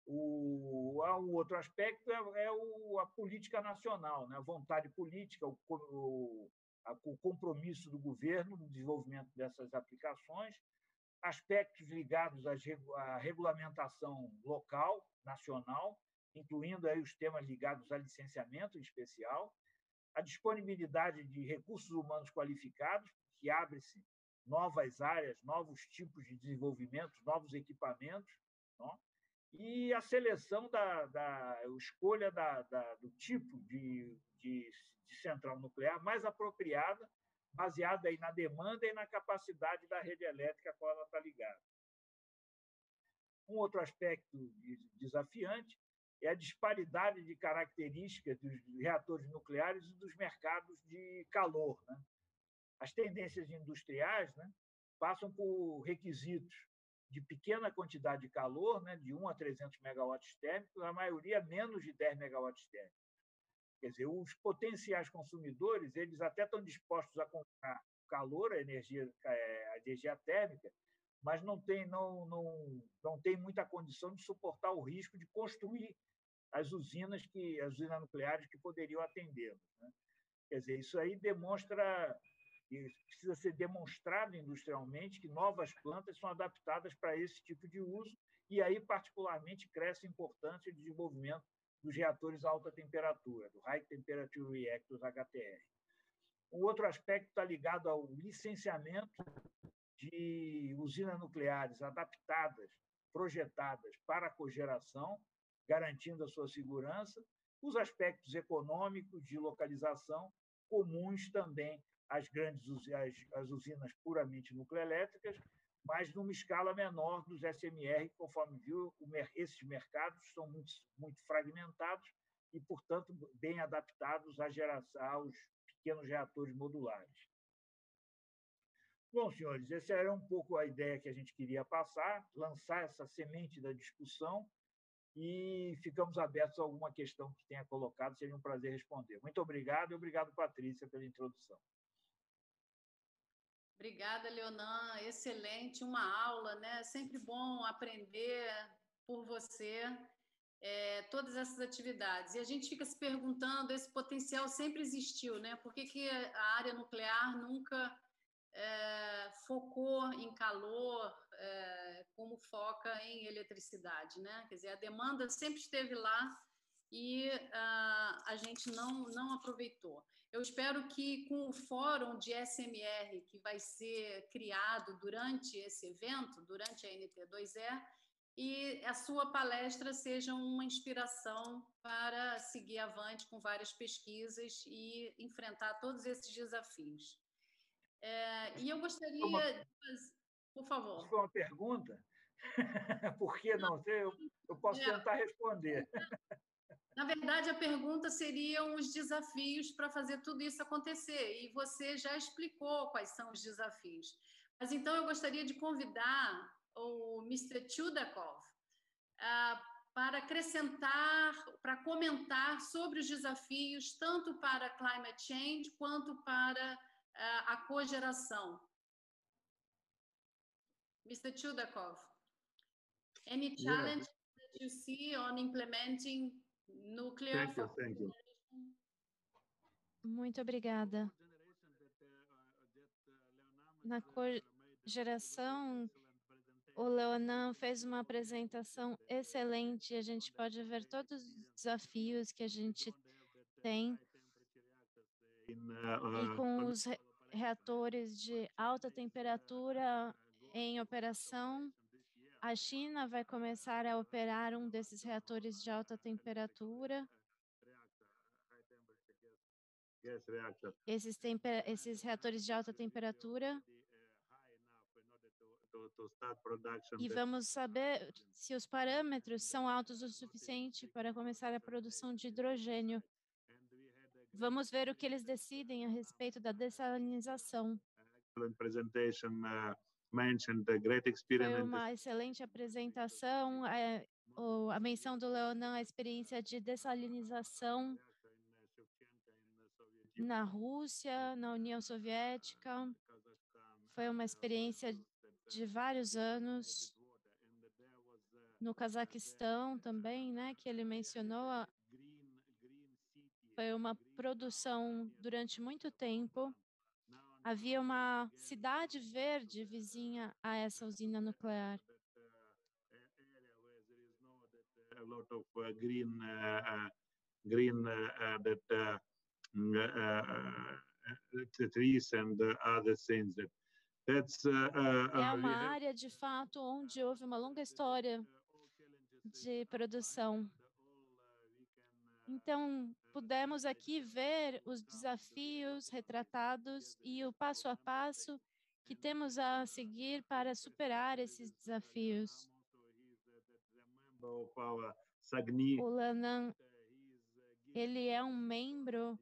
O outro aspecto é a política nacional, né? A vontade política, o compromisso do governo no desenvolvimento dessas aplicações, aspectos ligados à regulamentação local, nacional, incluindo aí os temas ligados a licenciamento em especial, a disponibilidade de recursos humanos qualificados, que abre-se novas áreas, novos tipos de desenvolvimento, novos equipamentos, não? E a seleção a escolha do tipo de central nuclear mais apropriada, baseada aí na demanda e na capacidade da rede elétrica a qual ela está ligada. Um outro aspecto desafiante é a disparidade de características dos reatores nucleares e dos mercados de calor, né? As tendências industriais, né, passam por requisitos de pequena quantidade de calor, né, de 1 a 300 megawatts térmicos, a maioria menos de 10 megawatts térmicos. Quer dizer, os potenciais consumidores, eles até estão dispostos a comprar calor, a energia térmica, mas não tem muita condição de suportar o risco de construir as usinas nucleares que poderiam atendê-los, né? Quer dizer, isso aí precisa ser demonstrado industrialmente que novas plantas são adaptadas para esse tipo de uso, e aí, particularmente, cresce a importância do desenvolvimento dos reatores a alta temperatura, do High Temperature Reactors, HTR. Um outro aspecto está ligado ao licenciamento de usinas nucleares adaptadas, projetadas para a cogeração, garantindo a sua segurança, os aspectos econômicos de localização, comuns também às usinas puramente nucleoelétricas, mas numa escala menor dos SMR, conforme viu, esses mercados são muito fragmentados e, portanto, bem adaptados aos pequenos reatores modulares. Bom, senhores, essa era um pouco a ideia que a gente queria passar, lançar essa semente da discussão, e ficamos abertos a alguma questão que tenha colocado, seria um prazer responder. Muito obrigado, e obrigado, Patrícia, pela introdução. Obrigada, Leonan. Excelente, uma aula, né? Sempre bom aprender por você todas essas atividades. E a gente fica se perguntando, esse potencial sempre existiu, né? Por que a área nuclear nunca focou em calor como foca em eletricidade, né? Quer dizer, a demanda sempre esteve lá e a gente não aproveitou. Eu espero que com o fórum de SMR que vai ser criado durante esse evento, durante a NT2E, e a sua palestra seja uma inspiração para seguir avante com várias pesquisas e enfrentar todos esses desafios. E eu gostaria de fazer... Por favor. Isso foi uma pergunta? Por que não? Eu posso tentar responder. Na verdade, a pergunta seriam os desafios para fazer tudo isso acontecer, e você já explicou quais são os desafios. Mas, então, eu gostaria de convidar o Mr. Chudakov para acrescentar, para comentar sobre os desafios, tanto para climate change quanto para a cogeração. Mr. Chudakov, any challenge that you see on implementing nuclear? Thank you. Muito obrigada. Na cogeração, o Leonan fez uma apresentação excelente. A gente pode ver todos os desafios que a gente tem. E com os reatores de alta temperatura em operação, a China vai começar a operar um desses reatores de alta temperatura. Esses reatores de alta temperatura. E vamos saber se os parâmetros são altos o suficiente para começar a produção de hidrogênio. Vamos ver o que eles decidem a respeito da dessalinização. Foi uma excelente apresentação. A menção do Leonan, a experiência de dessalinização na Rússia, na União Soviética. Foi uma experiência de vários anos. No Cazaquistão também, né, que ele mencionou. Foi uma produção durante muito tempo. Havia uma cidade verde vizinha a essa usina nuclear. Trees and other things that É uma área, de fato, onde houve uma longa história de produção. Então, pudemos aqui ver os desafios retratados e o passo a passo que temos a seguir para superar esses desafios. O Lanan, ele é um membro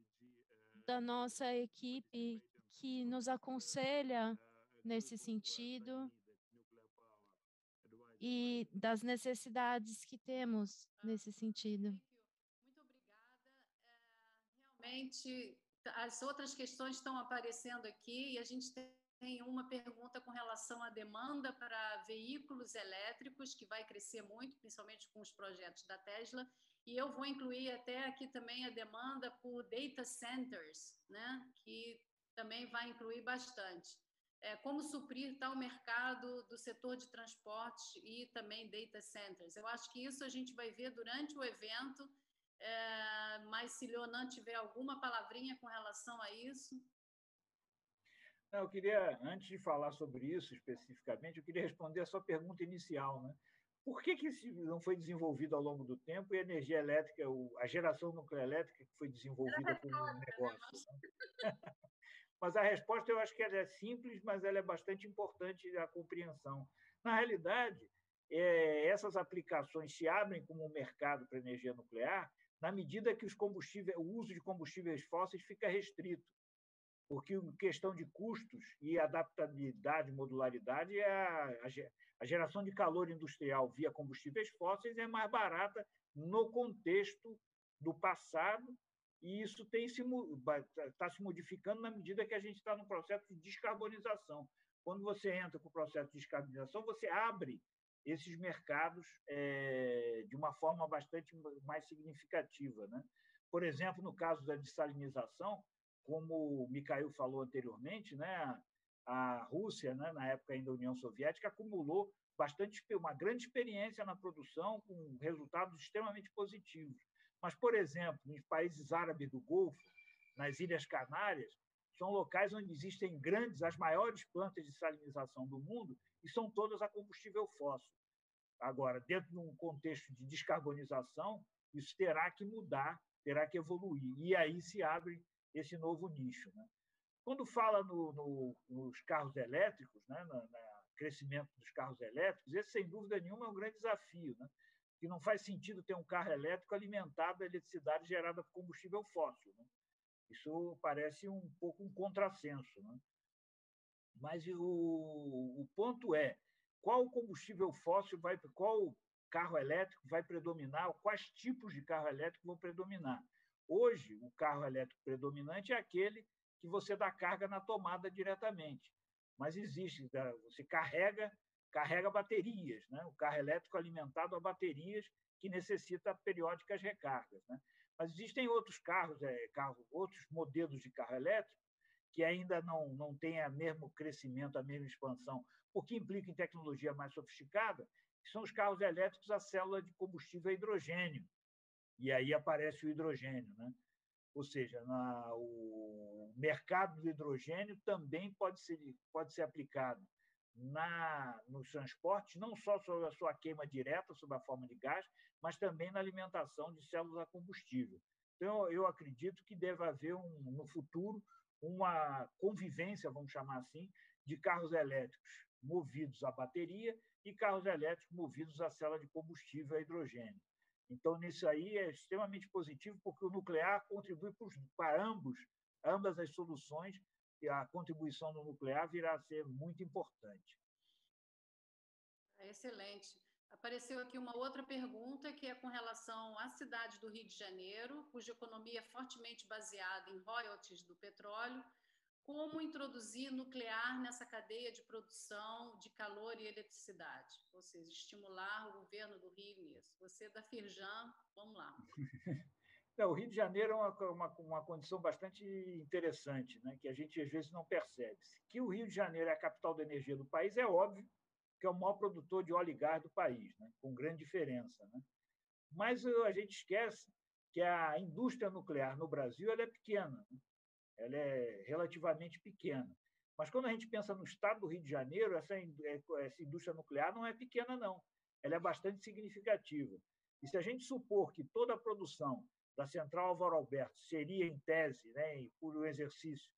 da nossa equipe que nos aconselha nesse sentido e das necessidades que temos nesse sentido. Muito obrigada. Realmente, as outras questões estão aparecendo aqui e a gente tem uma pergunta com relação à demanda para veículos elétricos, que vai crescer muito, principalmente com os projetos da Tesla, e eu vou incluir até aqui também a demanda por data centers, né, que também vai incluir bastante. Como suprir tal mercado do setor de transporte e também data centers. Eu acho que isso a gente vai ver durante o evento, mas se Leonan tiver alguma palavrinha com relação a isso. Não, eu queria, antes de falar sobre isso especificamente, eu queria responder a sua pergunta inicial, né? Por que isso não foi desenvolvido ao longo do tempo e a energia elétrica, a geração nuclear elétrica que foi desenvolvida como um negócio? Né? Mas a resposta eu acho que ela é simples, mas ela é bastante importante a compreensão. Na realidade, essas aplicações se abrem como um mercado para energia nuclear na medida que o uso de combustíveis fósseis fica restrito, porque questão de custos e adaptabilidade, modularidade, a geração de calor industrial via combustíveis fósseis é mais barata no contexto do passado, e isso está se modificando na medida que a gente está no processo de descarbonização. Quando você entra com o processo de descarbonização, você abre esses mercados de uma forma bastante mais significativa, né? Por exemplo, no caso da dessalinização, como o Mikhail falou anteriormente, né, a Rússia, né, na época ainda da União Soviética, acumulou uma grande experiência na produção com resultados extremamente positivos. Mas, por exemplo, nos países árabes do Golfo, nas Ilhas Canárias, são locais onde existem as maiores plantas de salinização do mundo e são todas a combustível fóssil. Agora, dentro de um contexto de descarbonização, isso terá que mudar, terá que evoluir. E aí se abre esse novo nicho. Né? Quando fala nos carros elétricos, né, no crescimento dos carros elétricos, esse, sem dúvida nenhuma, é um grande desafio, né? Que não faz sentido ter um carro elétrico alimentado a eletricidade gerada por combustível fóssil. Né? Isso parece um pouco um contrassenso. Né? Mas o ponto é, qual combustível fóssil qual carro elétrico vai predominar, quais tipos de carro elétrico vão predominar? Hoje, o carro elétrico predominante é aquele que você dá carga na tomada diretamente. Mas existe, você carrega baterias, né? O carro elétrico alimentado a baterias que necessita periódicas recargas. Né? Mas existem outros outros modelos de carro elétrico que ainda não têm o mesmo crescimento, a mesma expansão, porque implica em tecnologia mais sofisticada, que são os carros elétricos a célula de combustível a hidrogênio. E aí aparece o hidrogênio. Né? Ou seja, o mercado do hidrogênio também pode ser aplicado nos transportes, não só sobre a sua queima direta, sob a forma de gás, mas também na alimentação de células a combustível. Então, eu acredito que deve haver, no futuro, uma convivência, vamos chamar assim, de carros elétricos movidos a bateria e carros elétricos movidos a célula de combustível a hidrogênio. Então, nisso aí é extremamente positivo, porque o nuclear contribui para ambas as soluções, e a contribuição do nuclear virá a ser muito importante. Excelente. Apareceu aqui uma outra pergunta, que é com relação à cidade do Rio de Janeiro, cuja economia é fortemente baseada em royalties do petróleo. Como introduzir nuclear nessa cadeia de produção de calor e eletricidade? Ou seja, estimular o governo do Rio nisso. Você da Firjan, vamos lá. O Rio de Janeiro é uma condição bastante interessante, né, que a gente às vezes não percebe. Que o Rio de Janeiro é a capital da energia do país, é óbvio, que é o maior produtor de óleo e gás do país, né, com grande diferença. Né? Mas a gente esquece que a indústria nuclear no Brasil ela é pequena, né? Ela é relativamente pequena. Mas, quando a gente pensa no estado do Rio de Janeiro, essa indústria nuclear não é pequena, não. Ela é bastante significativa. E se a gente supor que toda a produção da Central Álvaro Alberto seria, em tese, né, por um exercício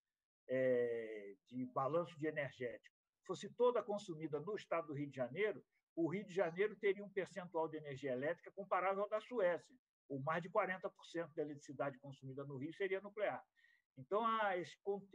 de balanço de energético, fosse toda consumida no estado do Rio de Janeiro, o Rio de Janeiro teria um percentual de energia elétrica comparável ao da Suécia, ou mais de 40% da eletricidade consumida no Rio seria nuclear. Então,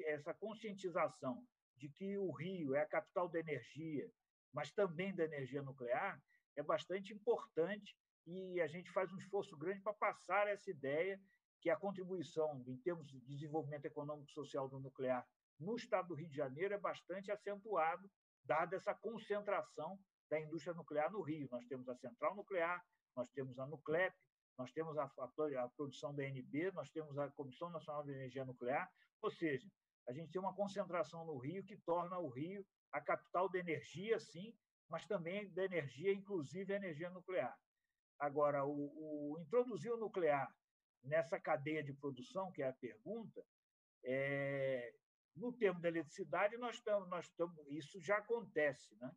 essa conscientização de que o Rio é a capital da energia, mas também da energia nuclear, é bastante importante, e a gente faz um esforço grande para passar essa ideia que a contribuição, em termos de desenvolvimento econômico e social do nuclear no estado do Rio de Janeiro, é bastante acentuado, dada essa concentração da indústria nuclear no Rio. Nós temos a central nuclear, nós temos a Nuclep, nós temos a produção da ANP, nós temos a Comissão Nacional de Energia Nuclear, ou seja, a gente tem uma concentração no Rio que torna o Rio a capital da energia, sim, mas também da energia, inclusive a energia nuclear. Agora, introduzir o nuclear nessa cadeia de produção, que é a pergunta, no termo da eletricidade, isso já acontece, né?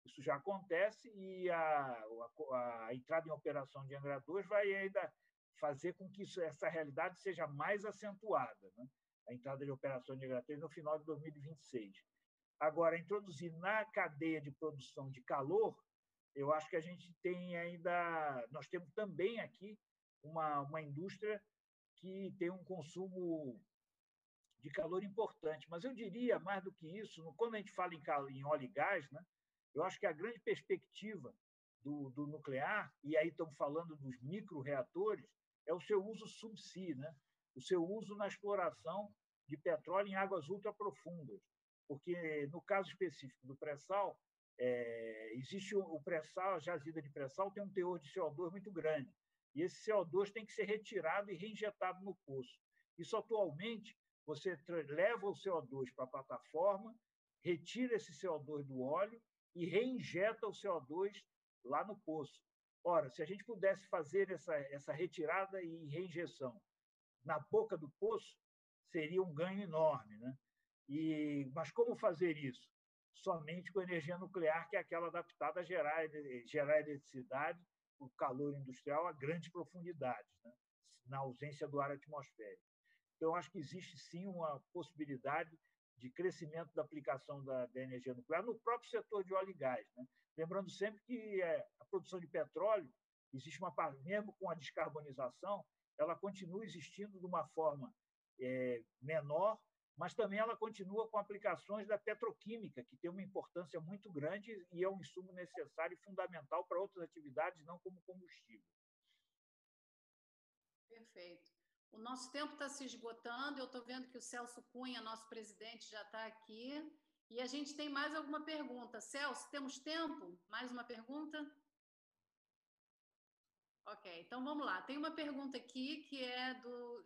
Isso já acontece, e a entrada em operação de Angra 2 vai ainda fazer com que essa realidade seja mais acentuada, né? A entrada de operação de Angra 3 no final de 2026. Agora, introduzir na cadeia de produção de calor, eu acho que a gente tem ainda... Nós temos também aqui uma indústria que tem um consumo de calor importante. Mas eu diria, mais do que isso, quando a gente fala em óleo e gás, né, eu acho que a grande perspectiva do nuclear, e aí estamos falando dos microreatores, é o seu uso subsea, né? O seu uso na exploração de petróleo em águas ultraprofundas. Porque, no caso específico do pré-sal, existe o pré-sal, a jazida de pré-sal tem um teor de CO2 muito grande, e esse CO2 tem que ser retirado e reinjetado no poço. Isso, atualmente, você leva o CO2 para a plataforma, retira esse CO2 do óleo e reinjeta o CO2 lá no poço. Ora, se a gente pudesse fazer essa retirada e reinjeção na boca do poço, seria um ganho enorme, né? Mas como fazer isso? Somente com energia nuclear, que é aquela adaptada a gerar eletricidade, o calor industrial a grandes profundidades, né? Na ausência do ar atmosférico. Então, acho que existe, sim, uma possibilidade de crescimento da aplicação da energia nuclear no próprio setor de óleo e gás, né? Lembrando sempre que a produção de petróleo, existe uma parte, mesmo com a descarbonização, ela continua existindo de uma forma menor, mas também ela continua com aplicações da petroquímica, que tem uma importância muito grande e é um insumo necessário e fundamental para outras atividades, não como combustível. Perfeito. O nosso tempo está se esgotando, eu estou vendo que o Celso Cunha, nosso presidente, já está aqui, e a gente tem mais alguma pergunta. Celso, temos tempo? Mais uma pergunta? Ok, então vamos lá. Tem uma pergunta aqui que é do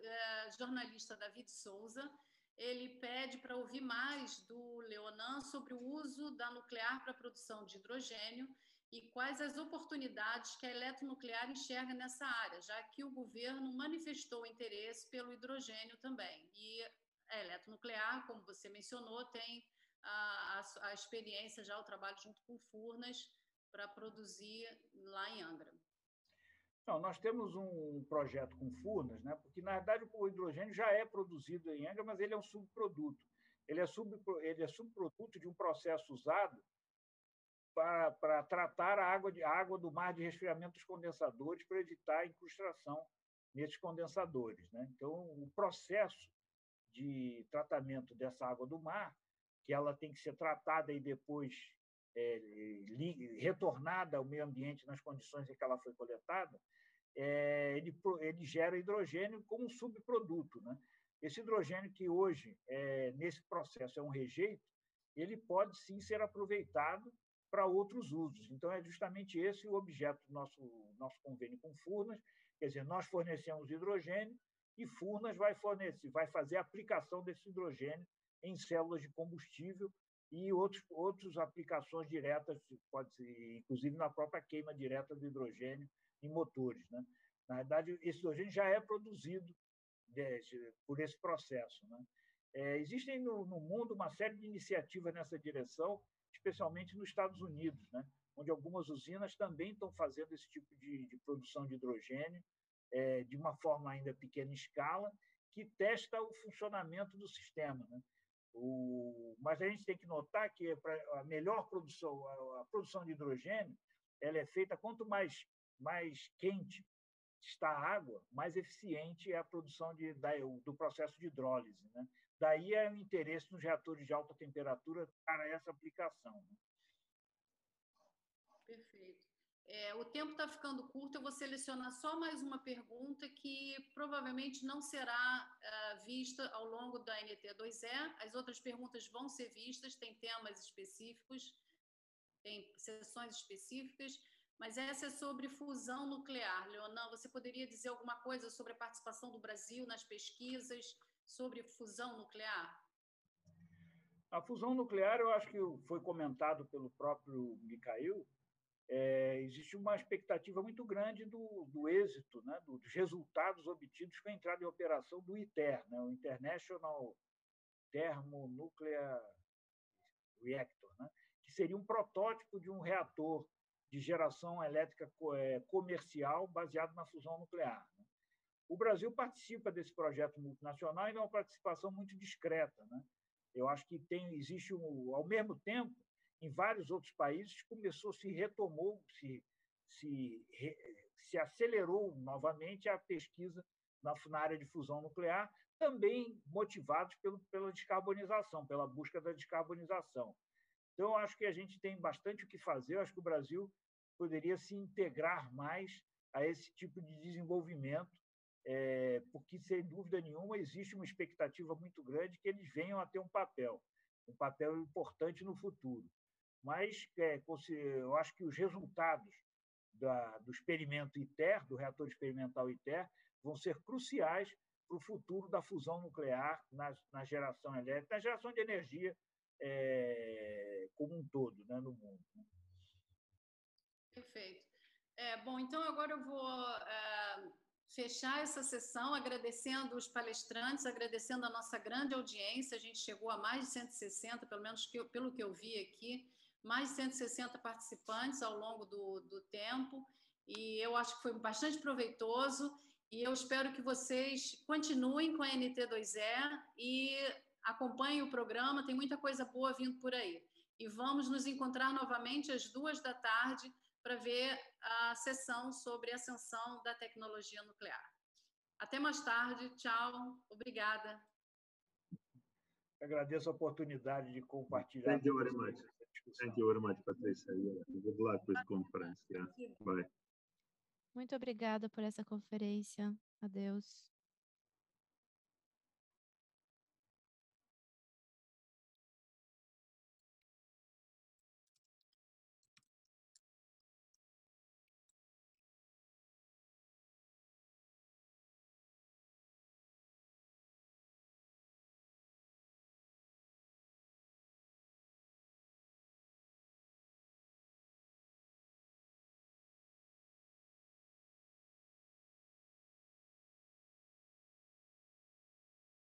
jornalista David Souza. Ele pede para ouvir mais do Leonan sobre o uso da nuclear para a produção de hidrogênio e quais as oportunidades que a eletronuclear enxerga nessa área, já que o governo manifestou interesse pelo hidrogênio também. E a eletronuclear, como você mencionou, tem a experiência, já o trabalho junto com Furnas para produzir lá em Angra. Não, nós temos um projeto com Furnas, né? Porque, na verdade, o hidrogênio já é produzido em Angra, mas ele é um subproduto. Ele é subproduto de um processo usado para tratar a água do mar de resfriamento dos condensadores para evitar a incrustação nesses condensadores, né? Então, o processo de tratamento dessa água do mar, que ela tem que ser tratada e depois retornada ao meio ambiente nas condições em que ela foi coletada, ele gera hidrogênio como um subproduto, né? Esse hidrogênio que hoje, nesse processo, é um rejeito, ele pode sim ser aproveitado para outros usos. Então, é justamente esse o objeto do nosso convênio com Furnas. Quer dizer, nós fornecemos hidrogênio e Furnas vai fazer a aplicação desse hidrogênio em células de combustível e outras aplicações diretas, pode ser, inclusive na própria queima direta do hidrogênio em motores, né? Na verdade, esse hidrogênio já é produzido por esse processo, né? Existem no mundo uma série de iniciativas nessa direção, especialmente nos Estados Unidos, né? Onde algumas usinas também estão fazendo esse tipo de produção de hidrogênio, de uma forma ainda pequena escala, que testa o funcionamento do sistema, né? Mas a gente tem que notar que a melhor produção, a produção de hidrogênio, ela é feita quanto mais quente está a água, mais eficiente é a produção do processo de hidrólise, né? Daí é o interesse nos reatores de alta temperatura para essa aplicação, né? Perfeito. O tempo está ficando curto, eu vou selecionar só mais uma pergunta que provavelmente não será vista ao longo da NT2E. As outras perguntas vão ser vistas, tem temas específicos, tem sessões específicas, mas essa é sobre fusão nuclear. Leonan, você poderia dizer alguma coisa sobre a participação do Brasil nas pesquisas sobre fusão nuclear? A fusão nuclear, eu acho que foi comentado pelo próprio Mikhail. Existe uma expectativa muito grande do êxito, né, dos resultados obtidos com a entrada em operação do ITER, né, o International Thermonuclear Reactor, né, que seria um protótipo de um reator de geração elétrica comercial baseado na fusão nuclear, né. O Brasil participa desse projeto multinacional e é uma participação muito discreta, né. Eu acho que existe, ao mesmo tempo, em vários outros países, se retomou, se acelerou novamente a pesquisa na área de fusão nuclear, também motivados pela descarbonização, pela busca da descarbonização. Então, eu acho que a gente tem bastante o que fazer. Eu acho que o Brasil poderia se integrar mais a esse tipo de desenvolvimento, porque, sem dúvida nenhuma, existe uma expectativa muito grande que eles venham a ter um papel importante no futuro. Mas eu acho que os resultados do experimento ITER, do reator experimental ITER, vão ser cruciais para o futuro da fusão nuclear na geração elétrica, na geração de energia como um todo, né, no mundo. Perfeito. Bom, então agora eu vou fechar essa sessão agradecendo os palestrantes, agradecendo a nossa grande audiência. A gente chegou a mais de 160, pelo menos pelo que eu vi aqui, mais de 160 participantes ao longo do tempo, e eu acho que foi bastante proveitoso, e eu espero que vocês continuem com a NT2E e acompanhem o programa, tem muita coisa boa vindo por aí. E vamos nos encontrar novamente às 14h para ver a sessão sobre a ascensão da tecnologia nuclear. Até mais tarde, tchau, obrigada. Agradeço a oportunidade de compartilhar. Thank you very much. Thank you very much, Patrícia. Good luck with the conference. Yeah. Bye. Muito obrigada por essa conferência. Adeus.